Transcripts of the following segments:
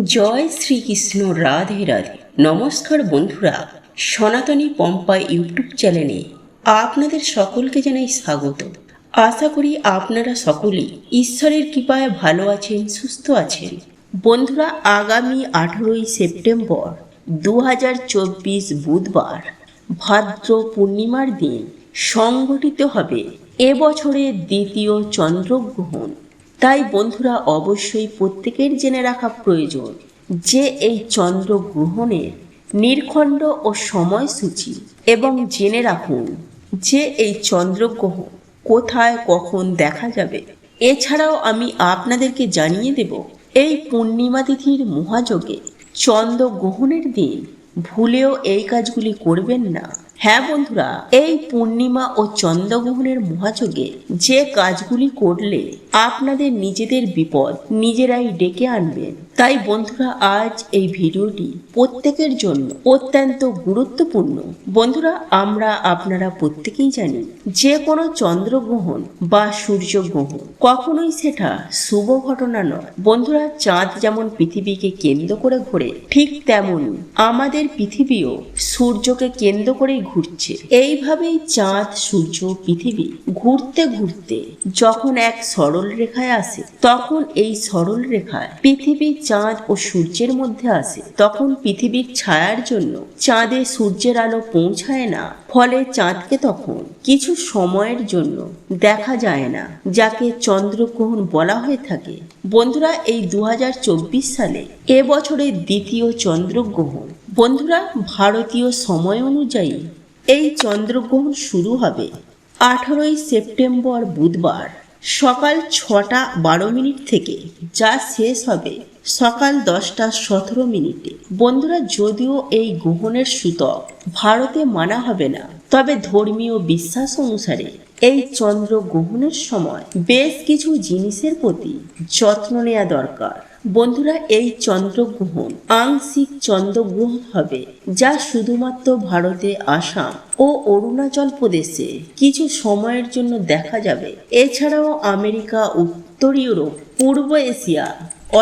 জয় শ্রীকৃষ্ণ, রাধে রাধে। নমস্কার বন্ধুরা, সনাতনী পম্পা ইউটিউব চ্যানেলে আপনাদের সকলকে জানাই স্বাগত। আশা করি আপনারা সকলেই ঈশ্বরের কৃপায় ভালো আছেন, সুস্থ আছেন। বন্ধুরা, আগামী 18ই সেপ্টেম্বর 2024 বুধবার ভাদ্র পূর্ণিমার দিন সংঘটিত হবে এবছরের দ্বিতীয় চন্দ্রগ্রহণ। তাই বন্ধুরা, অবশ্যই প্রত্যেকের জেনে রাখা প্রয়োজন যে এই চন্দ্রগ্রহণের নির্খণ্ড ও সময়সূচি, এবং জেনে রাখুন যে এই চন্দ্রগ্রহণ কোথায় কখন দেখা যাবে। এছাড়াও আমি আপনাদেরকে জানিয়ে দেব এই পূর্ণিমা তিথির মহাযোগে চন্দ্রগ্রহণের দিন ভুলেও এই কাজগুলি করবেন না। হ্যাঁ বন্ধুরা, এই পূর্ণিমা ও চন্দ্রগ্রহণের মহাযোগে যে কাজগুলি করলে আপনাদের নিজেদের বিপদ নিজেরাই ডেকে আনবেন। তাই বন্ধুরা, আজ এই ভিডিওটি প্রত্যেকের জন্য অত্যন্ত গুরুত্বপূর্ণ। বন্ধুরা, আপনারা প্রত্যেকেই জানি যে কোনো চন্দ্রগ্রহণ বা সূর্যগ্রহণ কখনোই সেটা শুভ ঘটনা নয়। বন্ধুরা, চাঁদ যেমন পৃথিবীকে কেন্দ্র করে ঘোরে, ঠিক তেমনই আমাদের পৃথিবীও সূর্যকে কেন্দ্র করেই ঘুরছে। এইভাবেই চাঁদ, সূর্য, পৃথিবী ঘুরতে ঘুরতে যখন এক সরল রেখায় আসে, তখন এই সরল রেখায় পৃথিবী, চাঁদ ও সূর্যের মধ্যে আসে। তখন পৃথিবীর ছায়ার জন্য চাঁদে সূর্যের আলো পৌঁছায় না, ফলে চাঁদকে তখন কিছু সময়ের জন্য দেখা যায় না, যাকে চন্দ্রগ্রহণ বলা হয়ে থাকে। বন্ধুরা, এই 2024 সালে এবছরের দ্বিতীয় চন্দ্রগ্রহণ। বন্ধুরা, ভারতীয় সময় অনুযায়ী এই চন্দ্রগ্রহণ শুরু হবে 18ই সেপ্টেম্বর বুধবার সকাল 6:12 থেকে, যা শেষ হবে সকাল 10:17। বন্ধুরা, যদিও এই গ্রহণের সূতক ভারতে মানা হবে না, তবে ধর্মীয় বিশ্বাস অনুসারে এই চন্দ্রগ্রহণের সময় বেশ কিছু জিনিসের প্রতি যত্ন নেওয়া দরকার। বন্ধুরা, এই চন্দ্রগ্রহণ আংশিক চন্দ্রগ্রহণ হবে, যা শুধুমাত্র ভারতে আসাম ও অরুণাচল প্রদেশে কিছু সময়ের জন্য দেখা যাবে। এছাড়াও আমেরিকা, উত্তর ইউরোপ, পূর্ব এশিয়া,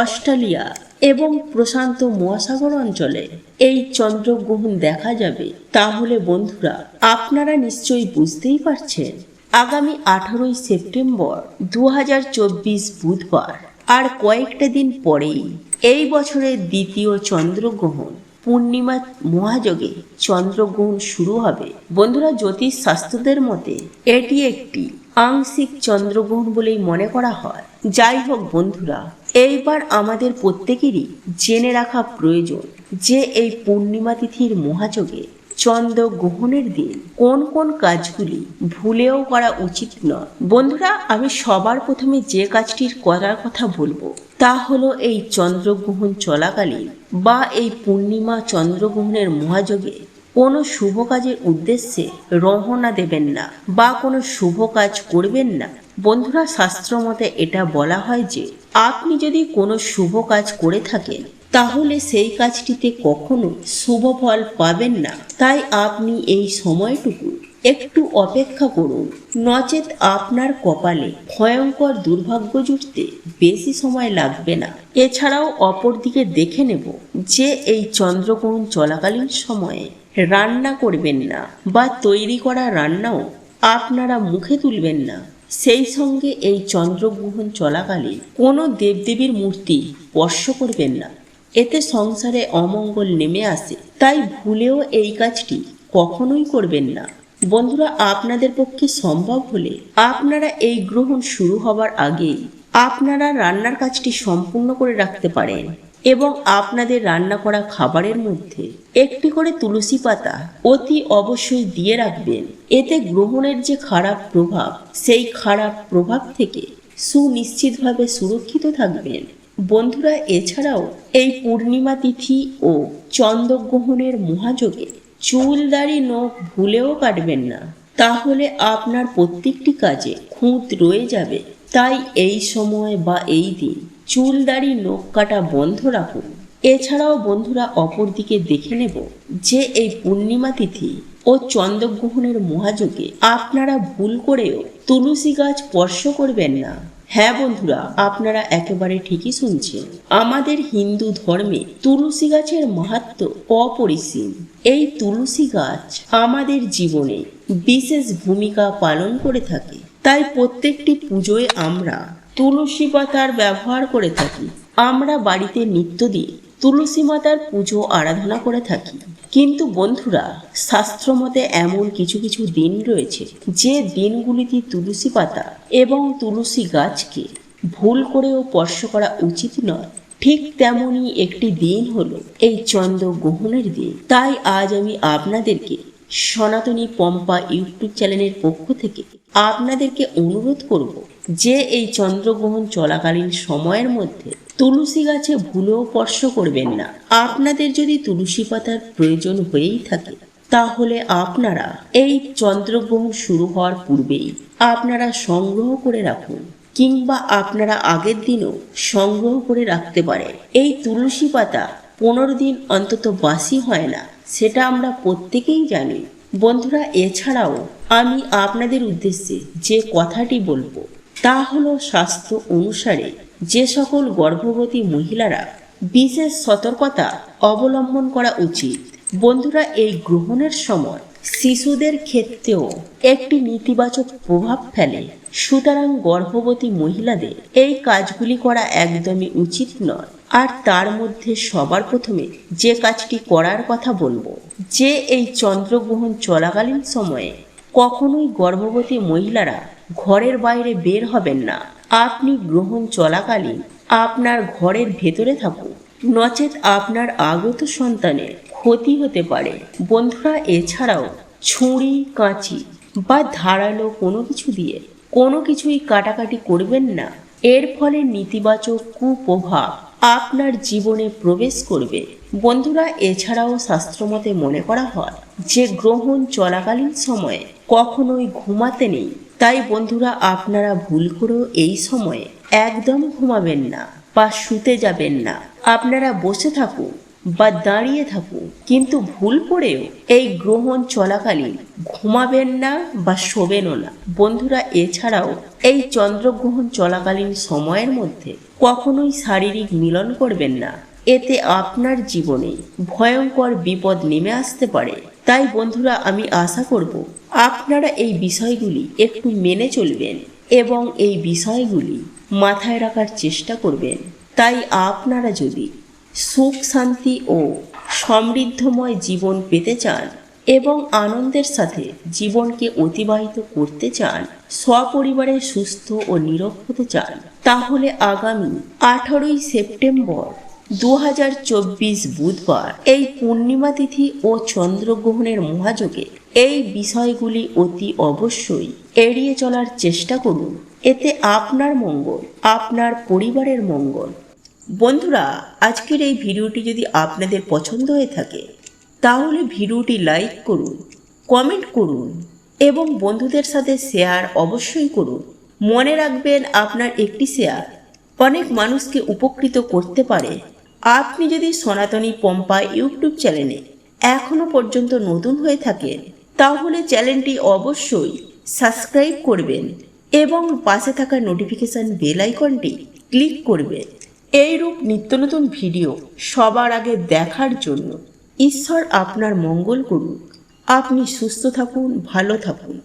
অস্ট্রেলিয়া এবং প্রশান্ত মহাসাগর অঞ্চলে এই চন্দ্রগ্রহণ দেখা যাবে। তাহলে বন্ধুরা, আপনারা নিশ্চয়ই বুঝতেই পারছেন আগামী 18ই সেপ্টেম্বর 2024 বুধবার আর কয়েকটা দিন পরেই এই বছরের দ্বিতীয় চন্দ্রগ্রহণ পূর্ণিমা মহাযোগে চন্দ্রগ্রহণ শুরু হবে। বন্ধুরা, জ্যোতিষ শাস্ত্রদের মতে এটি একটি আংশিক চন্দ্রগ্রহণ বলেই মনে করা হয়। যাই হোক বন্ধুরা, এইবার আমাদের প্রত্যেকেরই জেনে রাখা প্রয়োজন যে এই পূর্ণিমা তিথির মহাযোগে চন্দ্রগ্রহণের দিন কোন কোন কাজগুলি ভুলেও করা উচিত নয়। বন্ধুরা, আমি সবার প্রথমে যে কাজটির করার কথা বলবো তা হলো এই চন্দ্রগ্রহণ চলাকালীন বা এই পূর্ণিমা চন্দ্রগ্রহণের মহাযোগে কোনো শুভ কাজের উদ্দেশ্যে রওনা দেবেন না বা কোনো শুভ কাজ করবেন না। বন্ধুরা, শাস্ত্র মতে এটা বলা হয় যে আপনি যদি কোনো শুভ কাজ করে থাকেন তাহলে সেই কাজটিতে কখনো শুভ ফল পাবেন না। তাই আপনি এই সময়টুকু একটু অপেক্ষা করুন, নচেত আপনার কপালে ভয়ঙ্কর দুর্ভাগ্য জুটতে বেশি সময় লাগবে না। এছাড়াও অপরদিকে দেখে নেব যে এই চন্দ্রগ্রহণ চলাকালীন সময়ে রান্না করবেন না বা তৈরি করা রান্নাও আপনারা মুখে তুলবেন না। সেই সঙ্গে এই চন্দ্রগ্রহণ চলাকালে কোনো দেবদেবীর মূর্তি স্পর্শ করবেন না, এতে সংসারে অমঙ্গল নেমে আসে। তাই ভুলেও এই কাজটি কখনোই করবেন না। বন্ধুরা, আপনাদের পক্ষে সম্ভব হলে আপনারা এই গ্রহণ শুরু হবার আগেই আপনারা রান্নার কাজটি সম্পূর্ণ করে রাখতে পারেন এবং আপনাদের রান্না করা খাবারের মধ্যে একটি করে তুলসী পাতা অতি অবশ্যই দিয়ে রাখবেন। এতে গ্রহণের যে খারাপ প্রভাব, সেই খারাপ প্রভাব থেকে সুনিশ্চিতভাবে সুরক্ষিত থাকবেন। বন্ধুরা, এছাড়াও এই পূর্ণিমা তিথি ও চন্দ্রগ্রহণের মহাযোগে চুল, দাড়ি, নখ ভুলেও কাটবেন না, তাহলে আপনার প্রত্যেকটি কাজে খুঁত রয়ে যাবে। তাই এই সময় বা এই দিন চুল, দাড়ি, নখ কাটা বন্ধ রাখুন। এছাড়াও বন্ধুরা, অপরদিকে দেখে নেব যে এই পূর্ণিমা তিথি ও চন্দ্রগ্রহণের মহাযোগে আপনারা ভুল করেও তুলসী গাছ স্পর্শ করবেন না। হ্যাঁ বন্ধুরা, আপনারা একেবারে ঠিকই শুনছেন। আমাদের হিন্দু ধর্মে তুলসী গাছের মাহাত্ম্য অপরিসীম। এই তুলসী গাছ আমাদের জীবনে বিশেষ ভূমিকা পালন করে থাকে। তাই প্রত্যেকটি পুজোয় আমরা তুলসী পাতার ব্যবহার করে থাকি। আমরা বাড়িতে নিত্যদিন তুলসী মাতার পুজো আরাধনা করে থাকি। কিন্তু বন্ধুরা, শাস্ত্রমতে এমন কিছু কিছু দিন রয়েছে যে দিনগুলিতে তুলসী পাতা এবং তুলসী গাছকে ভুল করেও স্পর্শ করা উচিত নয়। ঠিক তেমনই একটি দিন হলো এই চন্দ্রগ্রহণের দিন। তাই আজ আমি আপনাদেরকে সনাতনী পম্পা ইউটিউব চ্যানেলের পক্ষ থেকে আপনাদেরকে অনুরোধ করব যে এই চন্দ্রগ্রহণ চলাকালীন সময়ের মধ্যে তুলসী গাছে ভুলেও স্পর্শ করবেন না। আপনাদের যদি তুলসী পাতার প্রয়োজন হয়েই থাকে তাহলে আপনারা এই চন্দ্রগ্রহণ শুরু হওয়ার পূর্বেই আপনারা সংগ্রহ করে রাখুন, কিংবা আপনারা আগের দিনও সংগ্রহ করে রাখতে পারেন। এই তুলসী পাতা 15 দিন অন্তত বাসি হয় না, সেটা আমরা প্রত্যেকেই জানি। বন্ধুরা, এছাড়াও আমি আপনাদের উদ্দেশ্যে যে কথাটি বলবো তা হলো, শাস্ত্র অনুসারে যে সকল গর্ভবতী মহিলারা বিশেষ সতর্কতা অবলম্বন করা উচিত। বন্ধুরা, এই গ্রহণের সময় শিশুদের ক্ষেত্রেও একটি নেতিবাচক প্রভাব ফেলে। সুতরাং গর্ভবতী মহিলাদের এই কাজগুলি করা একদমই উচিত নয়। আর তার মধ্যে সবার প্রথমে যে কাজটি করার কথা বলবো, যে এই চন্দ্রগ্রহণ চলাকালীন সময়ে কখনোই গর্ভবতী মহিলারা ঘরের বাইরে বের হবেন না। আপনি গ্রহণ চলাকালীন আপনার ঘরের ভেতরে থাকুন, নচেত আপনার আগত সন্তানের ক্ষতি হতে পারে। বন্ধুরা, এছাড়াও ছুরি, কাঁচি বা ধারালো কোনো কিছু দিয়ে কোনো কিছুই কাটাকাটি করবেন না। এর ফলে নেতিবাচক কুপ্রভাব আপনার জীবনে প্রবেশ করবে। বন্ধুরা, এছাড়াও শাস্ত্রমতে মনে করা হয় যে গ্রহণ চলাকালীন সময়ে কখনোই ঘুমাতে নেই। তাই বন্ধুরা, আপনারা ভুল করেও এই সময়ে একদম ঘুমাবেন না বা শুতে যাবেন না। আপনারা বসে থাকুন বা দাঁড়িয়ে থাকুন, কিন্তু ভুল করেও এই গ্রহণ চলাকালীন ঘুমাবেন না বা শোবেনও না। বন্ধুরা, এছাড়াও এই চন্দ্রগ্রহণ চলাকালীন সময়ের মধ্যে কখনোই শারীরিক মিলন করবেন না। এতে আপনার জীবনে ভয়ঙ্কর বিপদ নেমে আসতে পারে। তাই বন্ধুরা, আমি আশা করব আপনারা এই বিষয়গুলি একটু মেনে চলবেন এবং এই বিষয়গুলি মাথায় রাখার চেষ্টা করবেন। তাই আপনারা যদি সুখ, শান্তি ও সমৃদ্ধময় জীবন পেতে চান এবং আনন্দের সাথে জীবনকে অতিবাহিত করতে চান, সপরিবারে সুস্থ ও নীরোগ হতে চান, তাহলে আগামী 18ই সেপ্টেম্বর 2024 বুধবার এই পূর্ণিমা তিথি ও চন্দ্রগ্রহণের মহাযোগে এই বিষয়গুলি অতি অবশ্যই এড়িয়ে চলার চেষ্টা করুন। এতে আপনার মঙ্গল, আপনার পরিবারের মঙ্গল। বন্ধুরা, আজকের এই ভিডিওটি যদি আপনাদের পছন্দ হয়ে থাকে তাহলে ভিডিওটি লাইক করুন, কমেন্ট করুন এবং বন্ধুদের সাথে শেয়ার অবশ্যই করুন। মনে রাখবেন, আপনার একটি শেয়ার অনেক মানুষকে উপকৃত করতে পারে। আপনি যদি সনাতনী পম্পা ইউটিউব চ্যানেলে এখনো পর্যন্ত নতুন হয়ে থাকেন তাহলে চ্যানেলটি অবশ্যই সাবস্ক্রাইব করবেন এবং পাশে থাকা নোটিফিকেশন বেল আইকনটি ক্লিক করবেন। এইরূপ নিত্য নতুন ভিডিও সবার আগে দেখার জন্য ঈশ্বর আপনার মঙ্গল করুন। আপনি সুস্থ থাকুন, ভালো থাকুন।